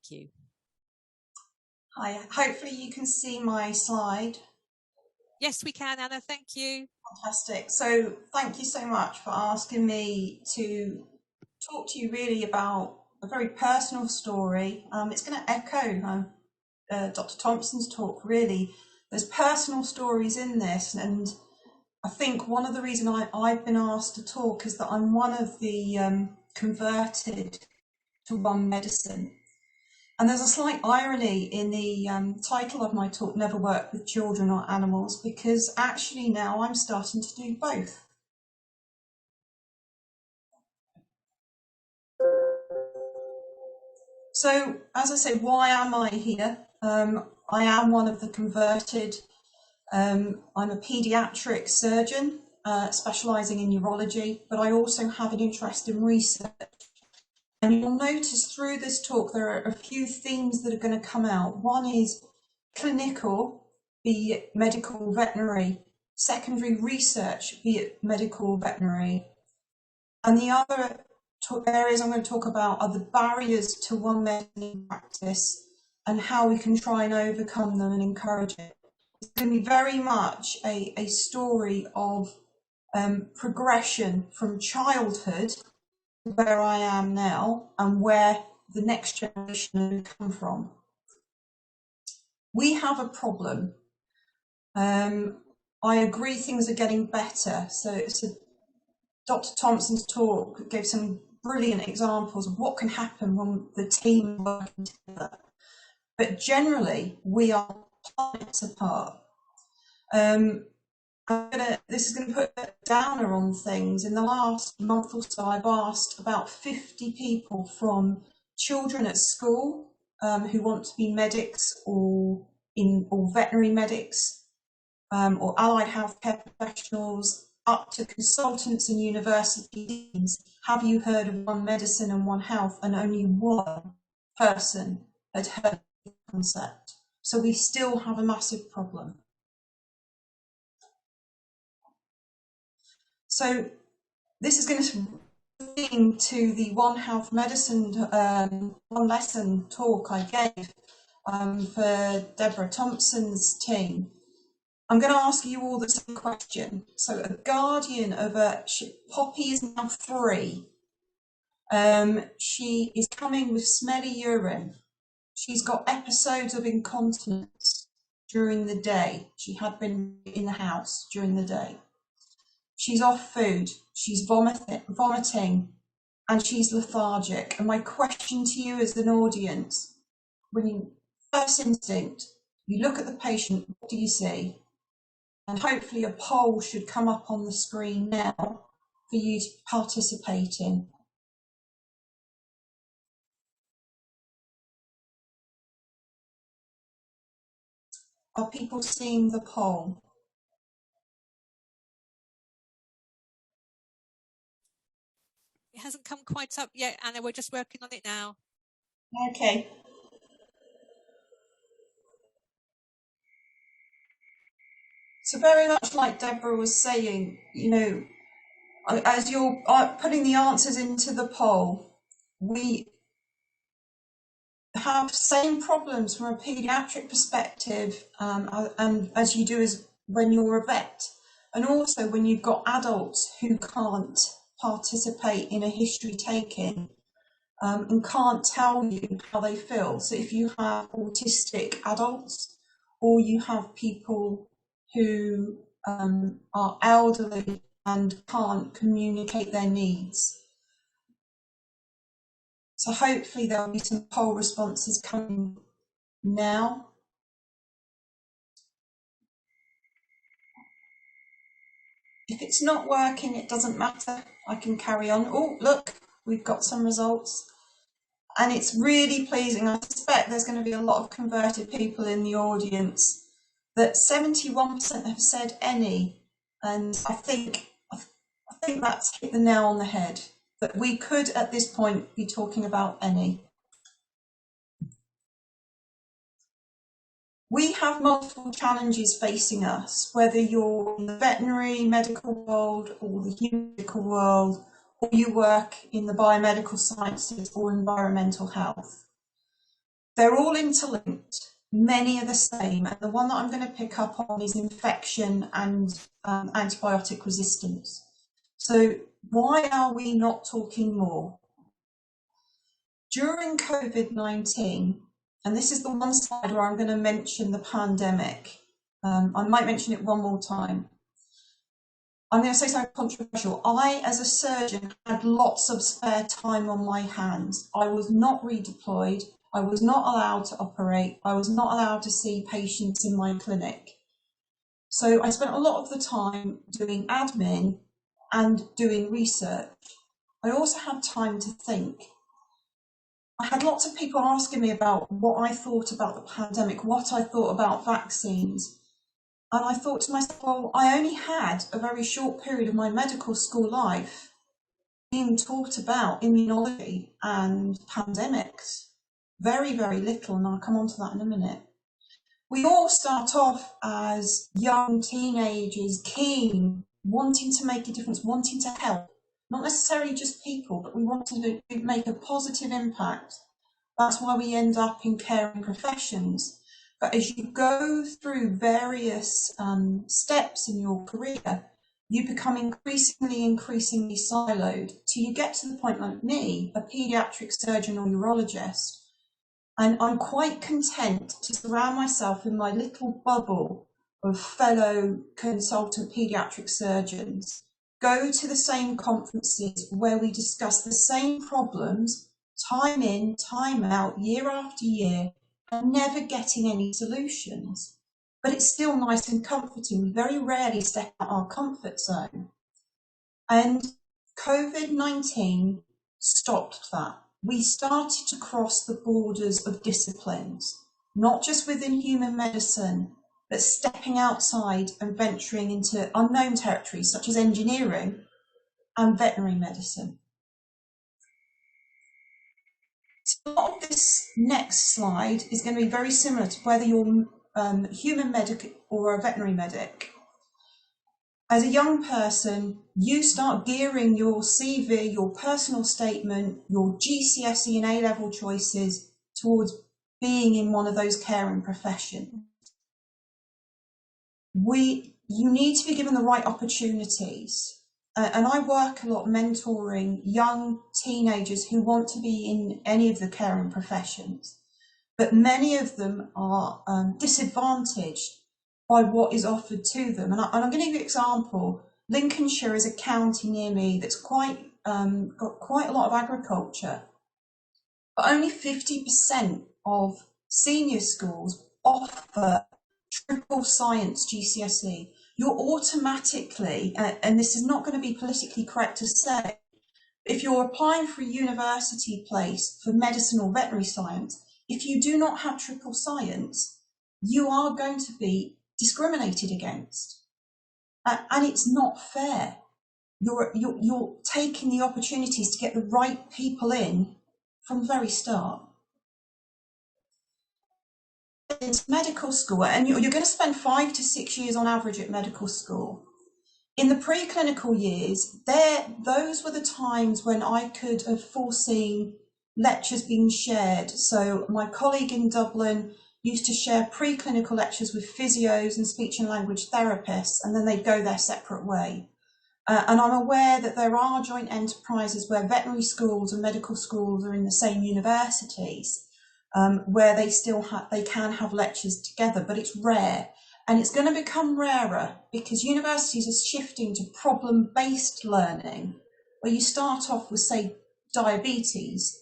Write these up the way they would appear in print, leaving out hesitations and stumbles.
Thank you. Hi, hopefully you can see my slide. Yes, we can, Anna, thank you. Fantastic. So thank you so much for asking me to talk to you really about a very personal story. It's going to echo Dr. Thompson's talk, really. There's personal stories in this, and I think one of the reasons I've been asked to talk is that I'm one of the converted to one medicine. And there's a slight irony in the title of my talk, Never Work with Children or Animals, because actually now I'm starting to do both. So, as I say, why am I here? I am one of the converted. I'm a paediatric surgeon specialising in urology, but I also have an interest in research. And you'll notice through this talk, there are a few themes that are going to come out. One is clinical, be it medical veterinary, secondary research, be it medical veterinary. And the other areas I'm going to talk about are the barriers to one medicine practice and how we can try and overcome them and encourage it. It's going to be very much a story of progression from childhood where I am now and where the next generation will come from. We have a problem. I agree things are getting better. So Dr. Thompson's talk gave some brilliant examples of what can happen when the team working together. But generally, we are planets apart. This is going to put a downer on things. In the last month or so, I've asked about 50 people from children at school who want to be medics or veterinary medics or allied healthcare professionals, up to consultants and university deans. Have you heard of One Medicine and One Health? And only one person had heard of the concept. So we still have a massive problem. So this is going to link to the One Health Medicine, one lesson talk I gave for Deborah Thompson's team. I'm going to ask you all the same question. So a guardian of Poppy is now 3. She is coming with smelly urine. She's got episodes of incontinence during the day. She had been in the house during the day. She's off food, she's vomiting, and she's lethargic. And my question to you as an audience, when you first instinct, you look at the patient, what do you see? And hopefully a poll should come up on the screen now for you to participate in. Are people seeing the poll? It hasn't come quite up yet, Anna. We're just working on it now. Okay. So very much like Deborah was saying, you know, as you're putting the answers into the poll, we have same problems from a paediatric perspective, and as you do as when you're a vet, and also when you've got adults who can't participate in a history taking and can't tell you how they feel. So if you have autistic adults or you have people who are elderly and can't communicate their needs. So hopefully there'll be some poll responses coming now. If it's not working, it doesn't matter. I can carry on. Oh, look, we've got some results. And it's really pleasing. I suspect there's going to be a lot of converted people in the audience. That 71% have said any. And I think that's hit the nail on the head. That we could, at this point, be talking about any. We have multiple challenges facing us, whether you're in the veterinary medical world or the human medical world, or you work in the biomedical sciences or environmental health. They're all interlinked. Many are the same, and the one that I'm going to pick up on is infection and antibiotic resistance. So why are we not talking more? During COVID-19, and this is the one slide where I'm going to mention the pandemic. I might mention it one more time. I'm going to say something controversial. I, as a surgeon, had lots of spare time on my hands. I was not redeployed. I was not allowed to operate. I was not allowed to see patients in my clinic. So I spent a lot of the time doing admin and doing research. I also had time to think. I had lots of people asking me about what I thought about the pandemic, what I thought about vaccines. And I thought to myself, well, I only had a very short period of my medical school life being taught about immunology and pandemics. Very, very little, and I'll come on to that in a minute. We all start off as young teenagers, keen, wanting to make a difference, wanting to help. Not necessarily just people, but we want to make a positive impact. That's why we end up in caring professions. But as you go through various steps in your career, you become increasingly siloed till you get to the point like me, a paediatric surgeon or urologist, and I'm quite content to surround myself in my little bubble of fellow consultant paediatric surgeons, go to the same conferences where we discuss the same problems, time in, time out, year after year, and never getting any solutions. But it's still nice and comforting. We very rarely step out our comfort zone. And COVID-19 stopped that. We started to cross the borders of disciplines, not just within human medicine, but stepping outside and venturing into unknown territories such as engineering and veterinary medicine. So a lot of this next slide is going to be very similar to whether you're a human medic or a veterinary medic. As a young person, you start gearing your CV, your personal statement, your GCSE and A-level choices towards being in one of those caring professions. You need to be given the right opportunities. And I work a lot mentoring young teenagers who want to be in any of the caring professions, but many of them are disadvantaged by what is offered to them. And I'm going to give you an example. Lincolnshire is a county near me that's got quite a lot of agriculture, but only 50% of senior schools offer triple science GCSE. You're automatically, and this is not going to be politically correct to say, if you're applying for a university place for medicine or veterinary science, if you do not have triple science, you are going to be discriminated against. And it's not fair. You're taking the opportunities to get the right people in from the very start. It's medical school, and you're going to spend 5 to 6 years on average at medical school. In the preclinical years, those were the times when I could have foreseen lectures being shared. So my colleague in Dublin used to share preclinical lectures with physios and speech and language therapists, and then they'd go their separate way. And I'm aware that there are joint enterprises where veterinary schools and medical schools are in the same universities, where they can have lectures together, but it's rare. And it's going to become rarer because universities are shifting to problem-based learning, where you start off with, say, diabetes,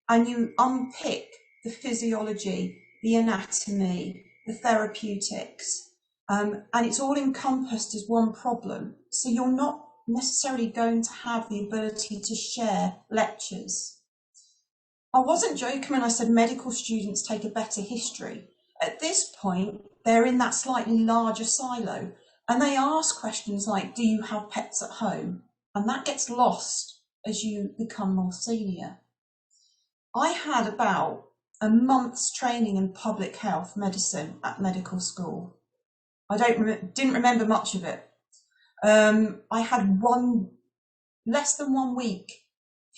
and you unpick the physiology, the anatomy, the therapeutics, and it's all encompassed as one problem. So you're not necessarily going to have the ability to share lectures. I wasn't joking when I said medical students take a better history. At this point, they're in that slightly larger silo, and they ask questions like, do you have pets at home? And that gets lost as you become more senior. I had about a month's training in public health medicine at medical school. I didn't remember much of it. I had less than 1 week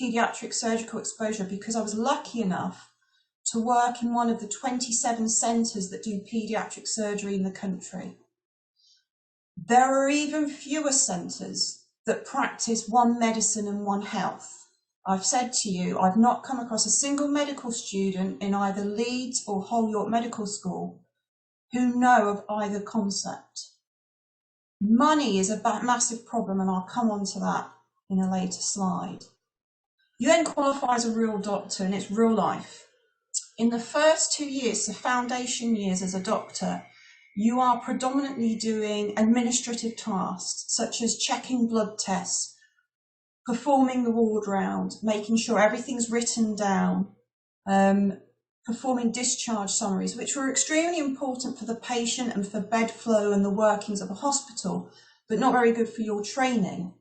paediatric surgical exposure because I was lucky enough to work in one of the 27 centres that do paediatric surgery in the country. There are even fewer centres that practice one medicine and one health. I've said to you, I've not come across a single medical student in either Leeds or Hull York Medical School who know of either concept. Money is a massive problem, and I'll come on to that in a later slide. You then qualify as a real doctor, and it's real life. In the first 2 years, the foundation years as a doctor, you are predominantly doing administrative tasks, such as checking blood tests, performing the ward round, making sure everything's written down, performing discharge summaries, which were extremely important for the patient and for bed flow and the workings of a hospital, but not very good for your training.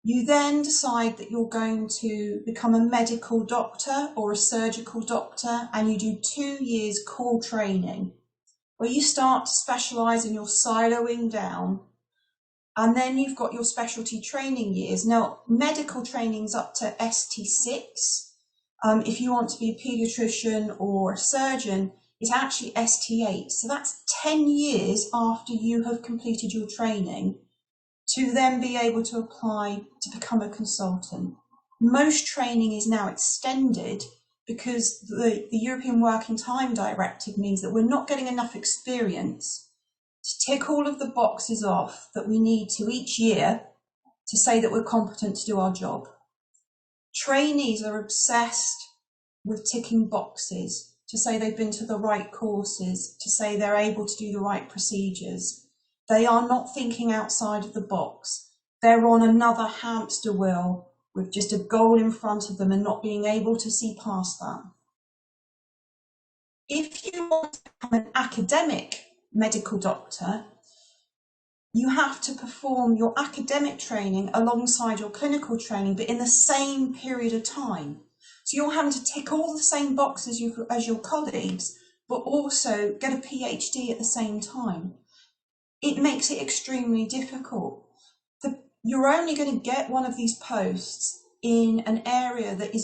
You then decide that you're going to become a medical doctor or a surgical doctor, and you do 2 years core training, where you start to specialise and you're siloing down. And then you've got your specialty training years. Now, medical training's up to ST6. If you want to be a paediatrician or a surgeon, it's actually ST8. So that's 10 years after you have completed your training to then be able to apply to become a consultant. Most training is now extended because the European Working Time Directive means that we're not getting enough experience to tick all of the boxes off that we need to each year to say that we're competent to do our job. Trainees are obsessed with ticking boxes to say they've been to the right courses, to say they're able to do the right procedures. They are not thinking outside of the box. They're on another hamster wheel with just a goal in front of them and not being able to see past that. If you want to become an academic medical doctor, you have to perform your academic training alongside your clinical training, but in the same period of time. So you're having to tick all the same boxes as your colleagues, but also get a PhD at the same time. It makes it extremely difficult. You're only going to get one of these posts in an area that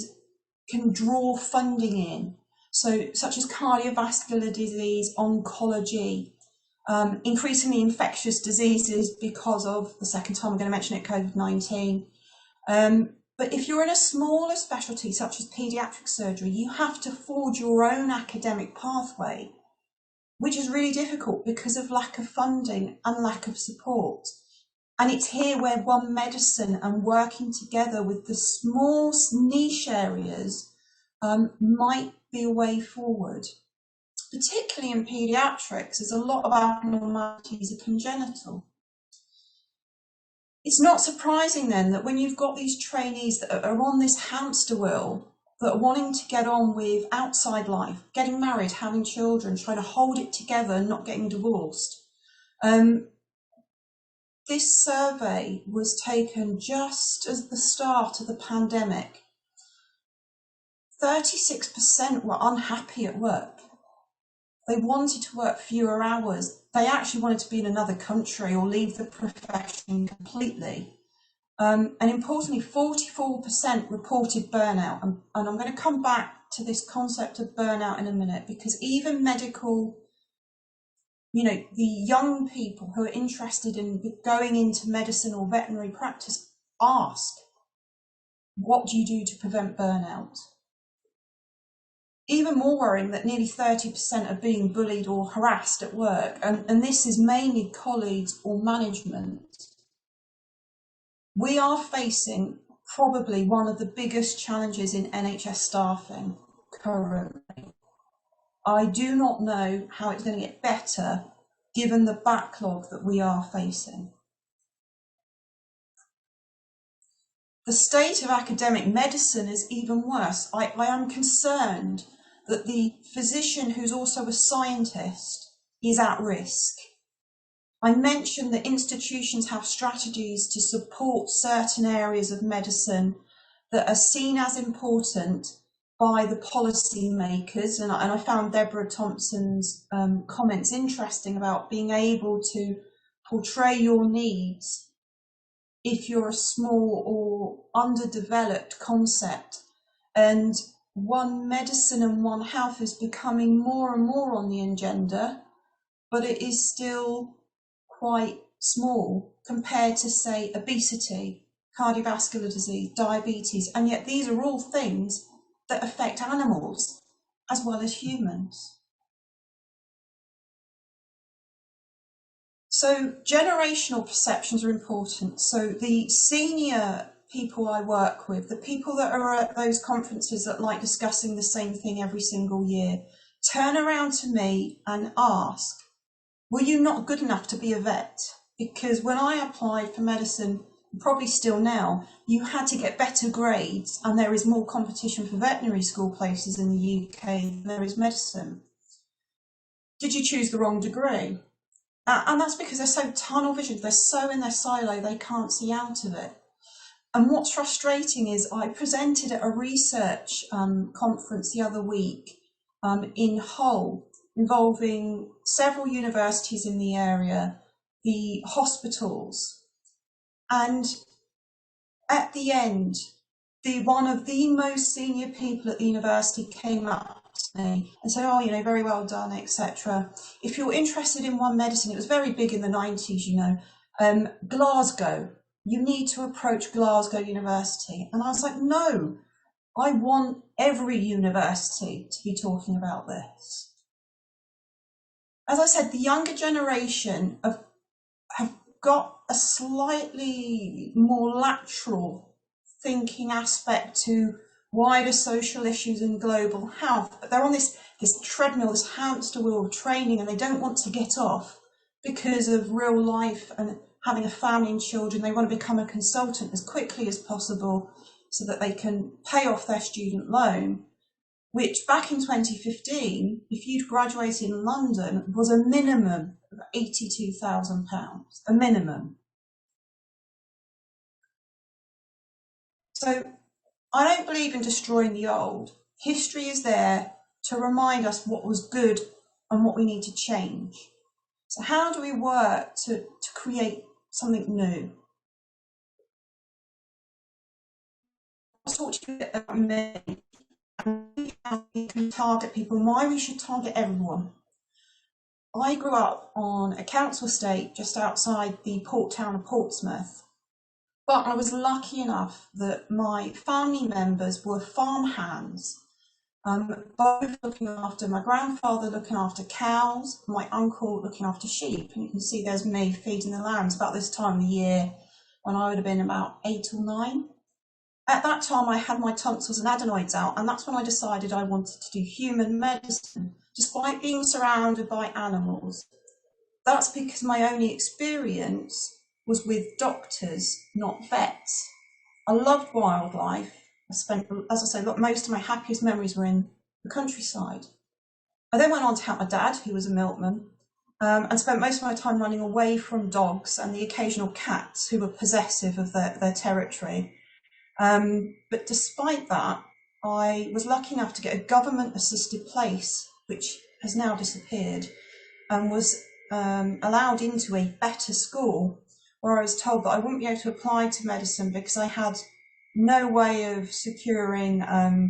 can draw funding in, so such as cardiovascular disease, oncology, increasingly infectious diseases because of, the second time I'm going to mention it, COVID-19. But if you're in a smaller specialty such as paediatric surgery, you have to forge your own academic pathway, which is really difficult because of lack of funding and lack of support. And it's here where one medicine and working together with the small niche areas might be a way forward. Particularly in paediatrics, as a lot of abnormalities are congenital. It's not surprising then that when you've got these trainees that are on this hamster wheel, that are wanting to get on with outside life, getting married, having children, trying to hold it together and not getting divorced. This survey was taken just as the start of the pandemic. 36% were unhappy at work. They wanted to work fewer hours. They actually wanted to be in another country or leave the profession completely. And importantly, 44% reported burnout. And I'm going to come back to this concept of burnout in a minute, because even medical, the young people who are interested in going into medicine or veterinary practice ask, what do you do to prevent burnout? Even more worrying that nearly 30% are being bullied or harassed at work, and this is mainly colleagues or management. We are facing probably one of the biggest challenges in NHS staffing currently. I do not know how it's going to get better given the backlog that we are facing. The state of academic medicine is even worse. I am concerned that the physician who's also a scientist is at risk. I mentioned that institutions have strategies to support certain areas of medicine that are seen as important by the policy makers, and I found Deborah Thompson's comments interesting about being able to portray your needs if you're a small or underdeveloped concept. And one medicine and one health is becoming more and more on the agenda, but it is still quite small compared to, say, obesity, cardiovascular disease, diabetes, and yet these are all things that affect animals as well as humans. So generational perceptions are important. So the senior people I work with, the people that are at those conferences that like discussing the same thing every single year, turn around to me and ask, were you not good enough to be a vet? Because when I applied for medicine, probably still now, you had to get better grades, and there is more competition for veterinary school places in the UK than there is medicine. Did you choose the wrong degree? And that's because they're so tunnel visioned, they're so in their silo, they can't see out of it. And what's frustrating is I presented at a research conference the other week in Hull, involving several universities in the area, the hospitals, and at the end, one of the most senior people at the university came up to me and said, oh, you know, very well done, etc. If you're interested in one medicine, it was very big in the 90s, you know, Glasgow, you need to approach Glasgow University. And I was like, no, I want every university to be talking about this. As I said, the younger generation have got a slightly more lateral thinking aspect to wider social issues and global health, but they're on this treadmill, this hamster wheel of training, and they don't want to get off because of real life and having a family and children. They want to become a consultant as quickly as possible so that they can pay off their student loan, which back in 2015, if you'd graduated in London, was a minimum of £82,000, a minimum. So I don't believe in destroying the old. History is there to remind us what was good and what we need to change. So how do we work to create something new? I'll talk to you about me and how we can target people and why we should target everyone. I grew up on a council estate just outside the port town of Portsmouth, but I was lucky enough that my family members were farmhands, both looking after, my grandfather looking after cows, my uncle looking after sheep. And you can see there's me feeding the lambs about this time of the year when I would have been about 8 or 9. At that time, I had my tonsils and adenoids out, and that's when I decided I wanted to do human medicine, despite being surrounded by animals. That's because my only experience was with doctors, not vets. I loved wildlife. I spent, as I say, most of my happiest memories were in the countryside. I then went on to help my dad, who was a milkman, and spent most of my time running away from dogs and the occasional cats who were possessive of their territory. But despite that, I was lucky enough to get a government-assisted place, which has now disappeared, and was allowed into a better school, where I was told that I wouldn't be able to apply to medicine because I had no way of securing a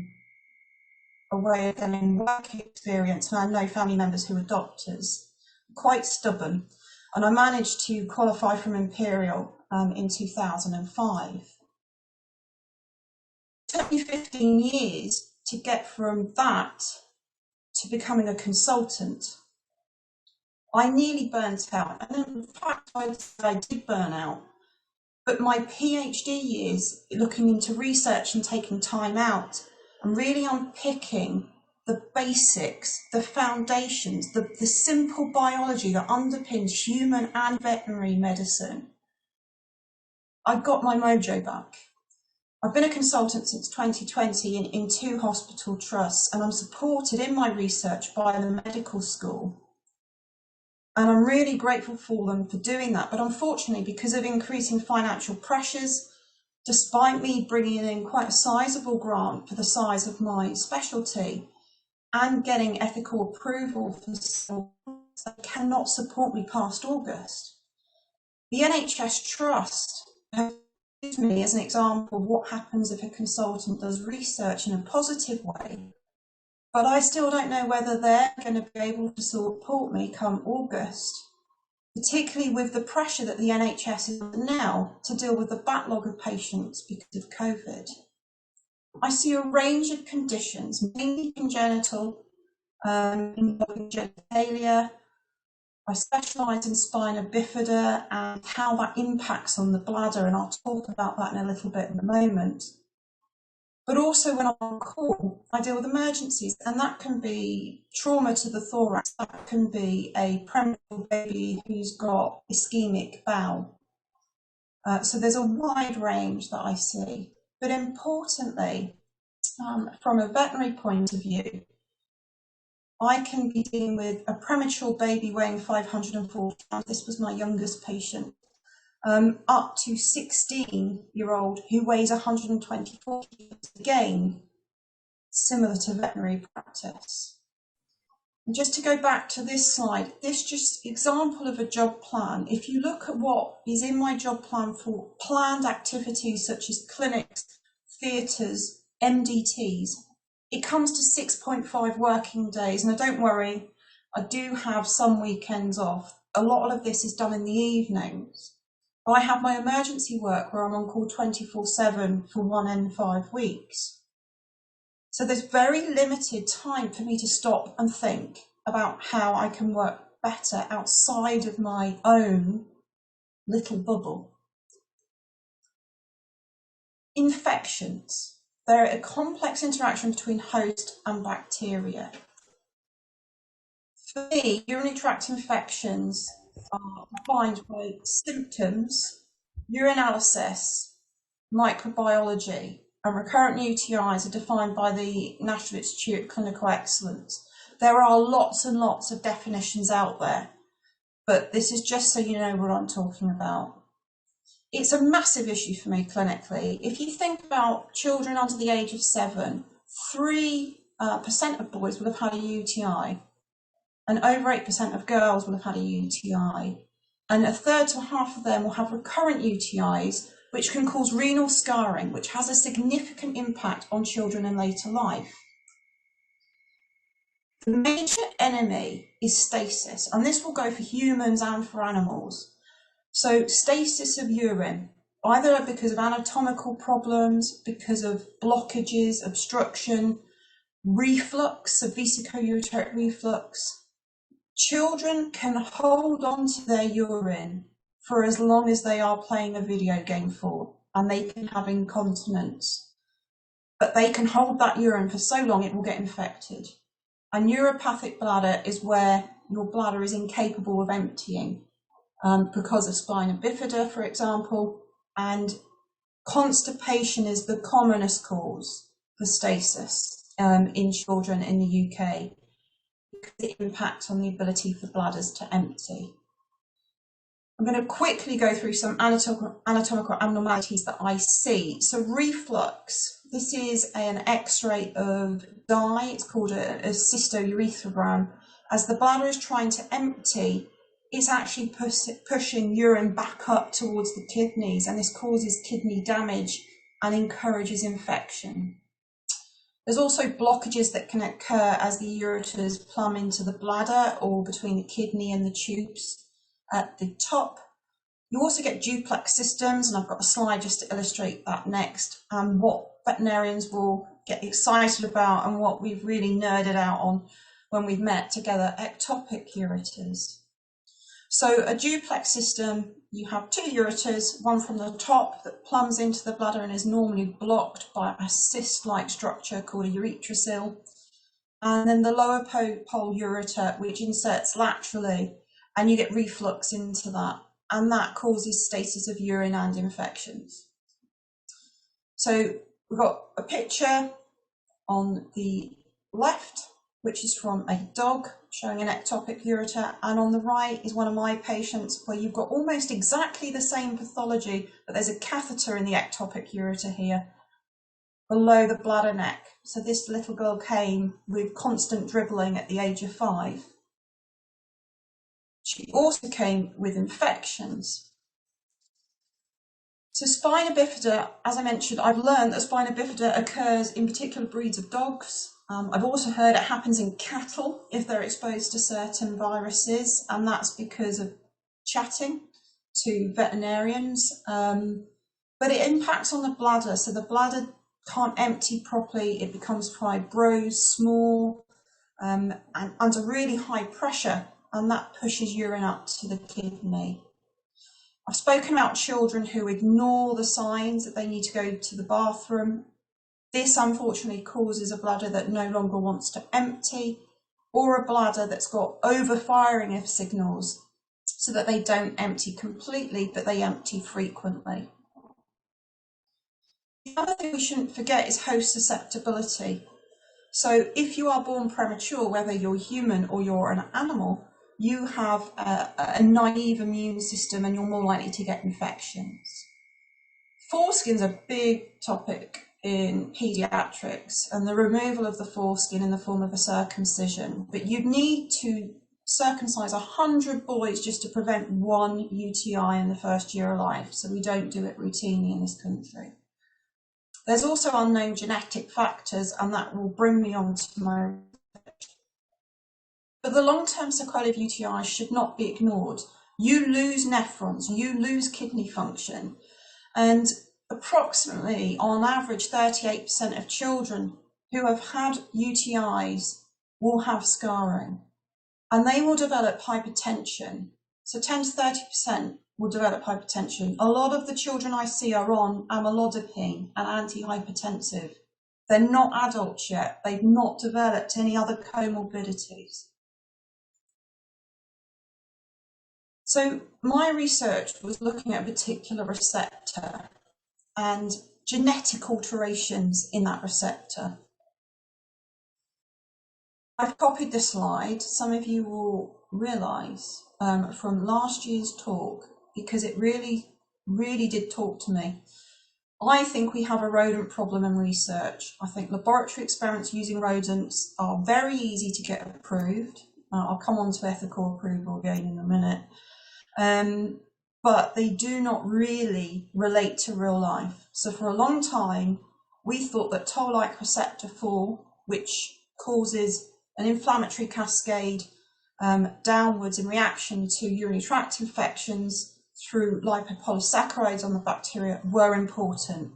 way of getting work experience, and I had no family members who were doctors. Quite stubborn, and I managed to qualify from Imperial in 2005. It took me 15 years to get from that to becoming a consultant. I nearly burnt out, and in fact I did burn out, but my PhD years looking into research and taking time out and really unpicking the basics, the foundations, the simple biology that underpins human and veterinary medicine, I got my mojo back. I've been a consultant since 2020 in 2 hospital trusts, and I'm supported in my research by the medical school. And I'm really grateful for them for doing that. But unfortunately, because of increasing financial pressures, despite me bringing in quite a sizable grant for the size of my specialty and getting ethical approval for they cannot support me past August. The NHS Trust have gives me as an example what happens if a consultant does research in a positive way, but I still don't know whether they're going to be able to support me come August, particularly with the pressure that the NHS is under now to deal with the backlog of patients because of COVID. I see a range of conditions, mainly congenital, involving genitalia. I specialise in spina bifida and how that impacts on the bladder, and I'll talk about that in a little bit in a moment. But also when I'm on call, I deal with emergencies, and that can be trauma to the thorax, that can be a premature baby who's got ischemic bowel. So there's a wide range that I see. But importantly, from a veterinary point of view, I can be dealing with a premature baby weighing 504 pounds. This was my youngest patient, up to 16-year-old who weighs 124 kilos. Again, similar to veterinary practice. And just to go back to this slide, this just example of a job plan. If you look at what is in my job plan for planned activities such as clinics, theatres, MDTs, it comes to 6.5 working days. Now don't worry, I do have some weekends off. A lot of this is done in the evenings. I have my emergency work where I'm on call 24/7 for 1 and 5 weeks. So there's very limited time for me to stop and think about how I can work better outside of my own little bubble. Infections. They're a complex interaction between host and bacteria. For me, urinary tract infections are defined by symptoms, urinalysis, microbiology, and recurrent UTIs are defined by the National Institute of Clinical Excellence. There are lots and lots of definitions out there, but this is just so you know what I'm talking about. It's a massive issue for me clinically. If you think about children under the age of 7, 3% of boys will have had a UTI, and over 8% of girls will have had a UTI, and a third to half of them will have recurrent UTIs, which can cause renal scarring, which has a significant impact on children in later life. The major enemy is stasis, and this will go for humans and for animals. So stasis of urine, either because of anatomical problems, because of blockages, obstruction, reflux, so vesicoureteric reflux. Children can hold on to their urine for as long as they are playing a video game for, and they can have incontinence. But they can hold that urine for so long it will get infected. A neuropathic bladder is where your bladder is incapable of emptying. Because of spina bifida, for example, and constipation is the commonest cause for stasis in children in the UK, because it impacts on the ability for bladders to empty. I'm going to quickly go through some anatomical abnormalities that I see. So reflux, this is an X-ray of dye, it's called a cystourethrogram. As the bladder is trying to empty, it's actually pushing urine back up towards the kidneys, and this causes kidney damage and encourages infection. There's also blockages that can occur as the ureters plumb into the bladder or between the kidney and the tubes at the top. You also get duplex systems, and I've got a slide just to illustrate that next, and what veterinarians will get excited about and what we've really nerded out on when we've met together, ectopic ureters. So a duplex system, you have 2 ureters, one from the top that plumbs into the bladder and is normally blocked by a cyst-like structure called a urethrosil, and then the lower pole ureter, which inserts laterally, and you get reflux into that, and that causes stasis of urine and infections. So we've got a picture on the left, which is from a dog showing an ectopic ureter, and on the right is one of my patients where you've got almost exactly the same pathology, but there's a catheter in the ectopic ureter here below the bladder neck. So this little girl came with constant dribbling at the age of 5. She also came with infections. So spina bifida, as I mentioned, I've learned that spina bifida occurs in particular breeds of dogs. I've also heard it happens in cattle if they're exposed to certain viruses, and that's because of chatting to veterinarians. But it impacts on the bladder, so the bladder can't empty properly, it becomes fibrosed, small, and under really high pressure, and that pushes urine up to the kidney. I've spoken about children who ignore the signs that they need to go to the bathroom. This unfortunately causes a bladder that no longer wants to empty, or a bladder that's got overfiring of signals so that they don't empty completely, but they empty frequently. The other thing we shouldn't forget is host susceptibility. So if you are born premature, whether you're human or you're an animal, you have a naive immune system and you're more likely to get infections. Foreskin's a big topic in paediatrics, and the removal of the foreskin in the form of a circumcision, but you'd need to circumcise 100 boys just to prevent one UTI in the first year of life, so we don't do it routinely in this country. There's also unknown genetic factors, and that will bring me on to my research. But the long-term sequelae of UTI should not be ignored. You lose nephrons, you lose kidney function, and approximately, on average, 38% of children who have had UTIs will have scarring, and they will develop hypertension. So 10 to 30% will develop hypertension. A lot of the children I see are on amlodipine and antihypertensive. They're not adults yet. They've not developed any other comorbidities. So my research was looking at a particular receptor and genetic alterations in that receptor. I've copied the slide. Some of you will realise from last year's talk, because it really did talk to me. I think we have a rodent problem in research. I think laboratory experiments using rodents are very easy to get approved. I'll come on to ethical approval again in a minute. But they do not really relate to real life. So for a long time, we thought that toll-like receptor 4, which causes an inflammatory cascade downwards in reaction to urinary tract infections through lipopolysaccharides on the bacteria, were important.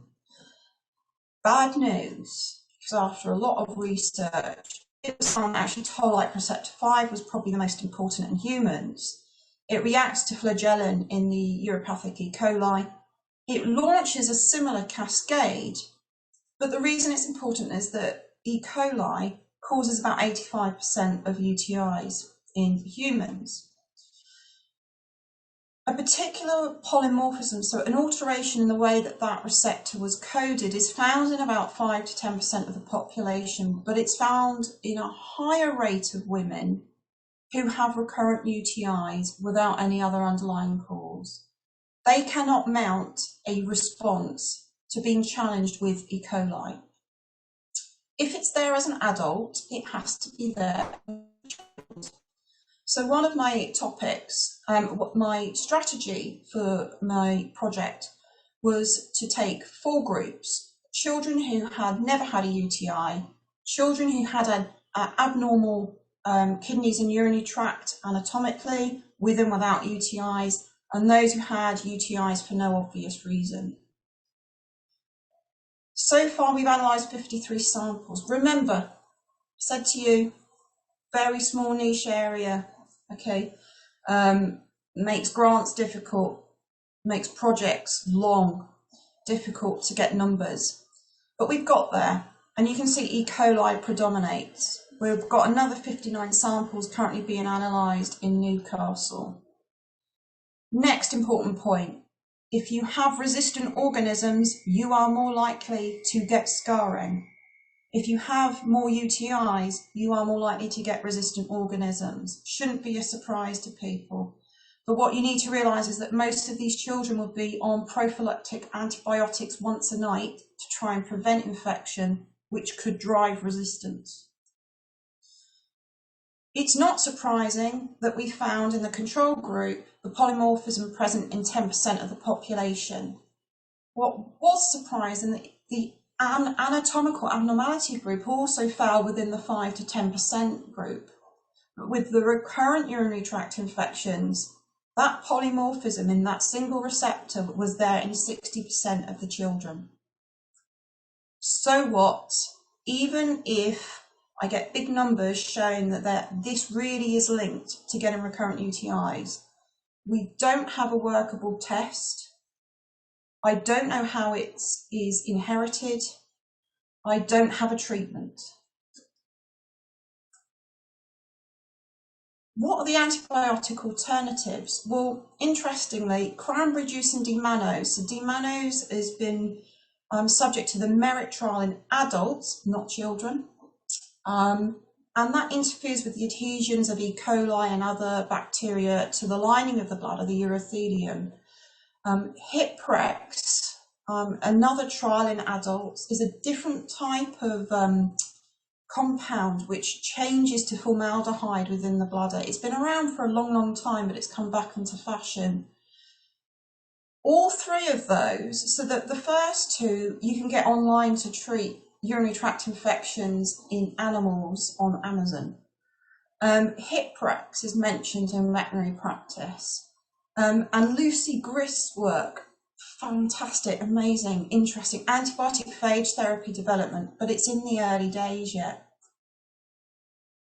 Bad news, because after a lot of research, it was found actually toll-like receptor 5 was probably the most important in humans. It reacts to flagellin in the uropathic E. coli. It launches a similar cascade, but the reason it's important is that E. coli causes about 85% of UTIs in humans. A particular polymorphism, so an alteration in the way that that receptor was coded, is found in about 5 to 10% of the population, but it's found in a higher rate of women who have recurrent UTIs without any other underlying cause. They cannot mount a response to being challenged with E. coli. If it's there as an adult, it has to be there. So one of my topics, my strategy for my project was to take 4 groups: children who had never had a UTI, children who had abnormal kidneys and urinary tract anatomically, with and without UTIs, and those who had UTIs for no obvious reason. So far, we've analysed 53 samples. Remember, I said to you, very small niche area, okay, makes grants difficult, makes projects long, difficult to get numbers. But we've got there, and you can see E. coli predominates. We've got another 59 samples currently being analysed in Newcastle. Next important point, if you have resistant organisms, you are more likely to get scarring. If you have more UTIs, you are more likely to get resistant organisms. Shouldn't be a surprise to people. But what you need to realise is that most of these children will be on prophylactic antibiotics once a night to try and prevent infection, which could drive resistance. It's not surprising that we found in the control group the polymorphism present in 10% of the population. What was surprising, the anatomical abnormality group also fell within the 5 to 10% group. But with the recurrent urinary tract infections, that polymorphism in that single receptor was there in 60% of the children. So what? Even if I get big numbers showing that this really is linked to getting recurrent UTIs, we don't have a workable test. I don't know how it is inherited. I don't have a treatment. What are the antibiotic alternatives? Well, interestingly, cranberry-reducing D-mannose. So D-mannose has been subject to the MERIT trial in adults, not children. And that interferes with the adhesions of E. coli and other bacteria to the lining of the bladder, the urothelium. Hiprex, another trial in adults, is a different type of compound which changes to formaldehyde within the bladder. It's been around for a long, long time, but it's come back into fashion. All three of those, so that the first two you can get online to treat urinary tract infections in animals on Amazon. Hiprex is mentioned in veterinary practice. And Lucy Grist's work, fantastic, amazing, interesting, antibiotic phage therapy development, but it's in the early days yet.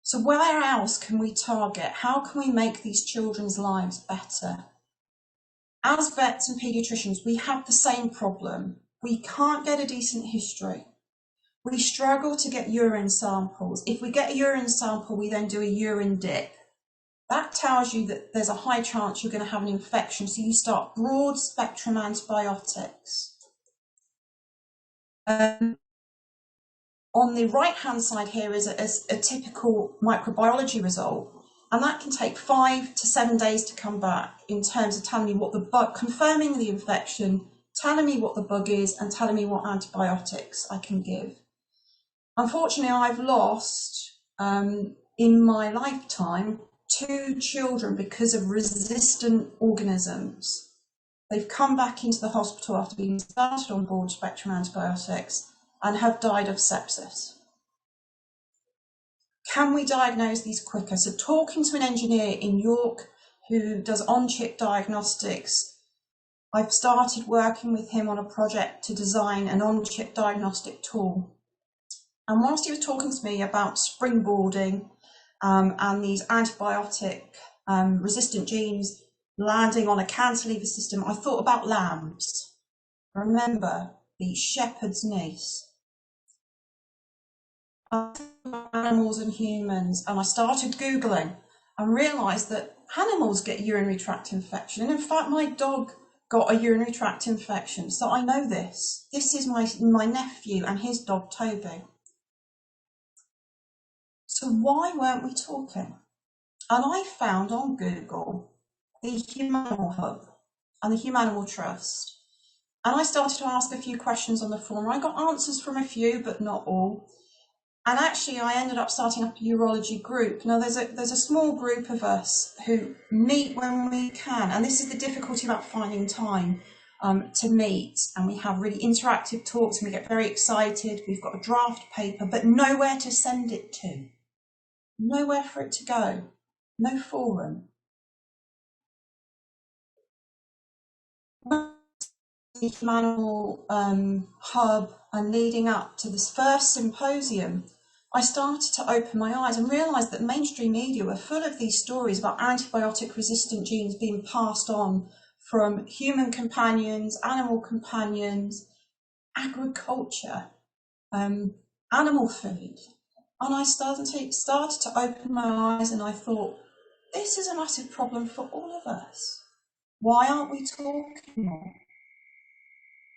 So where else can we target? How can we make these children's lives better? As vets and paediatricians, we have the same problem. We can't get a decent history. We struggle to get urine samples. If we get a urine sample, we then do a urine dip. That tells you that there's a high chance you're going to have an infection, so you start broad spectrum antibiotics. On the right-hand side here is a typical microbiology result, and that can take 5 to 7 days to come back in terms of telling me what the bug, confirming the infection, telling me what the bug is, and telling me what antibiotics I can give. Unfortunately, I've lost, in my lifetime, 2 children because of resistant organisms. They've come back into the hospital after being started on broad spectrum antibiotics and have died of sepsis. Can we diagnose these quicker? So talking to an engineer in York who does on-chip diagnostics, I've started working with him on a project to design an on-chip diagnostic tool. And whilst he was talking to me about springboarding and these antibiotic resistant genes landing on a cantilever system, I thought about lambs. Remember, the shepherd's niece. Animals and humans, and I started Googling and realised that animals get urinary tract infection, and in fact my dog got a urinary tract infection, so I know this. This is my nephew and his dog Toby. So why weren't we talking? And I found on Google the Humanimal Hub and the Humanimal Trust, and I started to ask a few questions on the forum. I got answers from a few, but not all. And actually, I ended up starting up a urology group. Now, there's a small group of us who meet when we can, and this is the difficulty about finding time to meet. And we have really interactive talks, and we get very excited. We've got a draft paper, but nowhere to send it to, nowhere for it to go, no forum. The Humanimal Hub and leading up to this first symposium, I started to open my eyes and realised that mainstream media were full of these stories about antibiotic resistant genes being passed on from human companions, animal companions, agriculture, animal food. And I started to open my eyes, and I thought, this is a massive problem for all of us. Why aren't we talking more?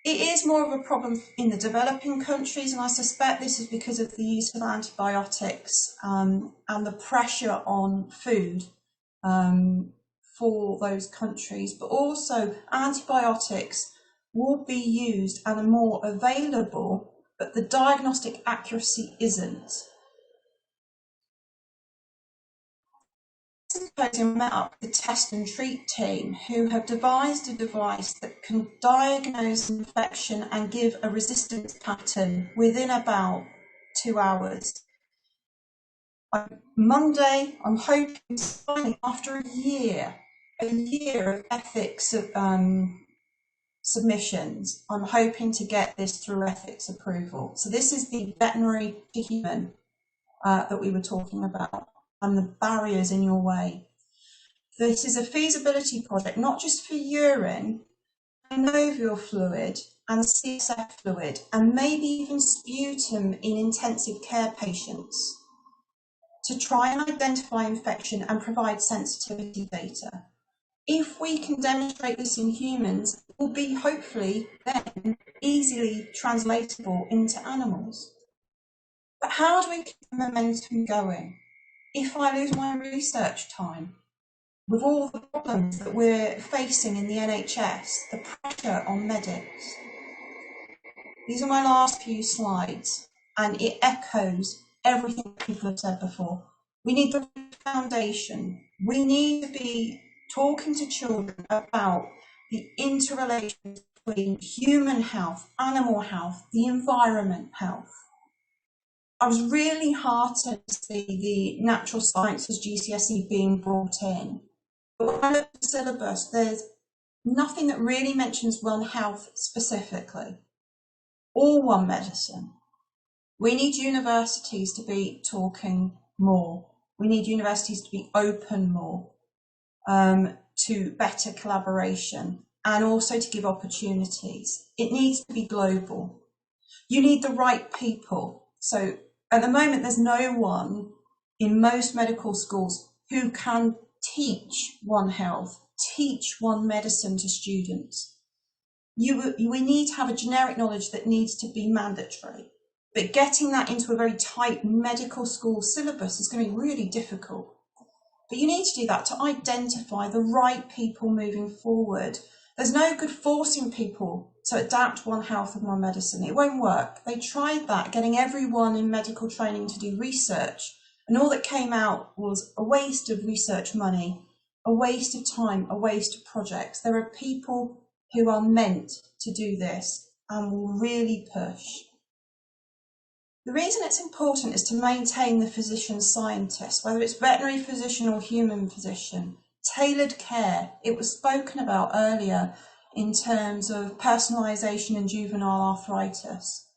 It is more of a problem in the developing countries, and I suspect this is because of the use of antibiotics and the pressure on food for those countries. But also antibiotics will be used and are more available, but the diagnostic accuracy isn't. symposium, I met up with the test and treat team who have devised a device that can diagnose infection and give a resistance pattern within about 2 hours. Monday, I'm hoping, finally, after a year of ethics submissions, I'm hoping to get this through ethics approval. So this is the veterinary to human that we were talking about, and the barriers in your way. This is a feasibility project, not just for urine, synovial fluid and CSF fluid, and maybe even sputum in intensive care patients, to try and identify infection and provide sensitivity data. If we can demonstrate this in humans, it will be hopefully then easily translatable into animals. But how do we keep the momentum going? If I lose my research time, with all the problems that we're facing in the NHS, the pressure on medics. These are my last few slides, and it echoes everything people have said before. We need the foundation. We need to be talking to children about the interrelation between human health, animal health, the environment health. I was really heartened to see the natural sciences GCSE being brought in. But when I look at the syllabus, there's nothing that really mentions One Health specifically, or One Medicine. We need universities to be talking more. We need universities to be open more to better collaboration, and also to give opportunities. It needs to be global. You need the right people. So at the moment, there's no one in most medical schools who can teach One Health, teach One Medicine to students. We need to have a generic knowledge that needs to be mandatory, but getting that into a very tight medical school syllabus is going to be really difficult. But you need to do that to identify the right people moving forward. There's no good forcing people to adapt One Health and One Medicine. It won't work. They tried that, getting everyone in medical training to do research, and all that came out was a waste of research money, a waste of time, a waste of projects. There are people who are meant to do this and will really push. The reason it's important is to maintain the physician-scientist, whether it's veterinary physician or human physician. Tailored care, it was spoken about earlier in terms of personalisation in juvenile arthritis.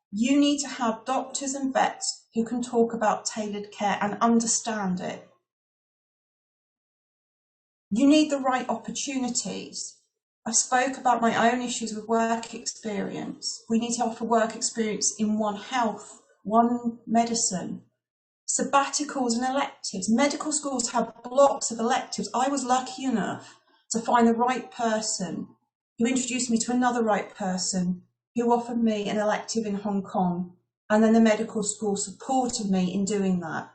You need to have doctors and vets who can talk about tailored care and understand it. You need the right opportunities. I spoke about my own issues with work experience. We need to offer work experience in One Health, One Medicine, sabbaticals and electives. Medical schools have blocks of electives. I was lucky enough to find the right person who introduced me to another right person who offered me an elective in Hong Kong, and then the medical school supported me in doing that.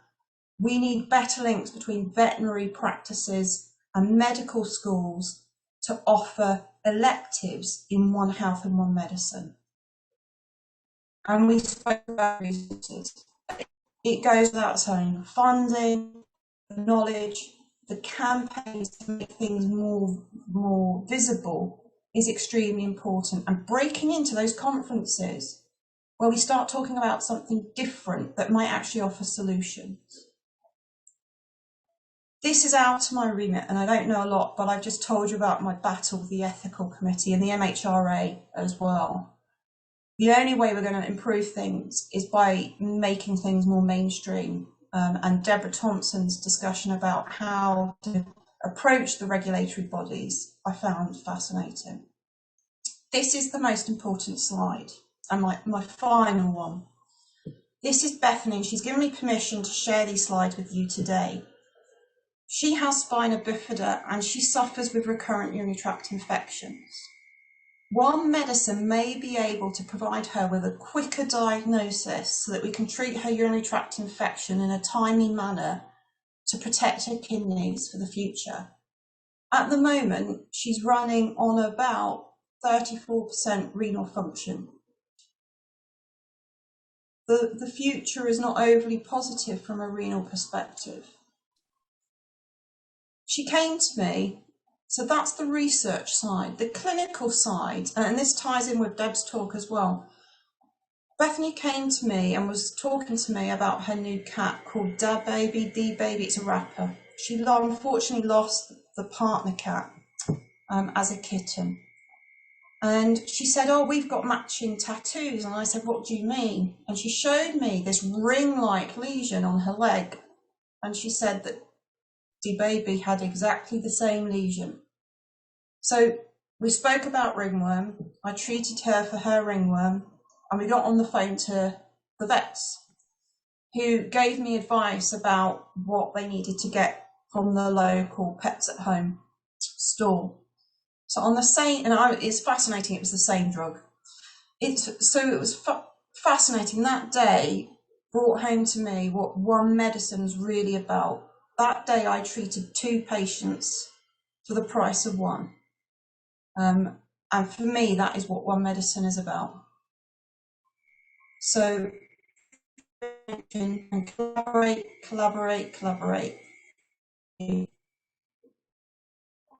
We need better links between veterinary practices and medical schools to offer electives in One Health and One Medicine. And we spoke about resources. It goes without saying, funding, the knowledge, the campaigns to make things more visible is extremely important. And breaking into those conferences where we start talking about something different that might actually offer solutions. This is out of my remit, and I don't know a lot, but I've just told you about my battle with the ethical committee and the MHRA as well. The only way we're going to improve things is by making things more mainstream. And Deborah Thompson's discussion about how to approach the regulatory bodies, I found fascinating. This is the most important slide, and my final one. This is Bethany, and she's given me permission to share these slides with you today. She has spina bifida and she suffers with recurrent urinary tract infections. One Medicine may be able to provide her with a quicker diagnosis so that we can treat her urinary tract infection in a timely manner to protect her kidneys for the future. At the moment, she's running on about 34% renal function. The future is not overly positive from a renal perspective. she came to me. So that's the research side. The clinical side, and this ties in with Deb's talk as well. Bethany came to me and was talking to me about her new cat called Da Baby, D Baby. It's a rapper. She unfortunately lost the partner cat as a kitten. And she said, oh, we've got matching tattoos. And I said, what do you mean? And she showed me this ring-like lesion on her leg. And she said that D Baby had exactly the same lesion. So we spoke about ringworm. I treated her for her ringworm. And we got on the phone to the vets, who gave me advice about what they needed to get from the local Pets at Home store. So on the same, and it's fascinating, it was the same drug. It was fascinating. That day brought home to me what one medicine's really about. That day I treated 2 patients for the price of one. And for me, that is what one medicine is about. So, and collaborate.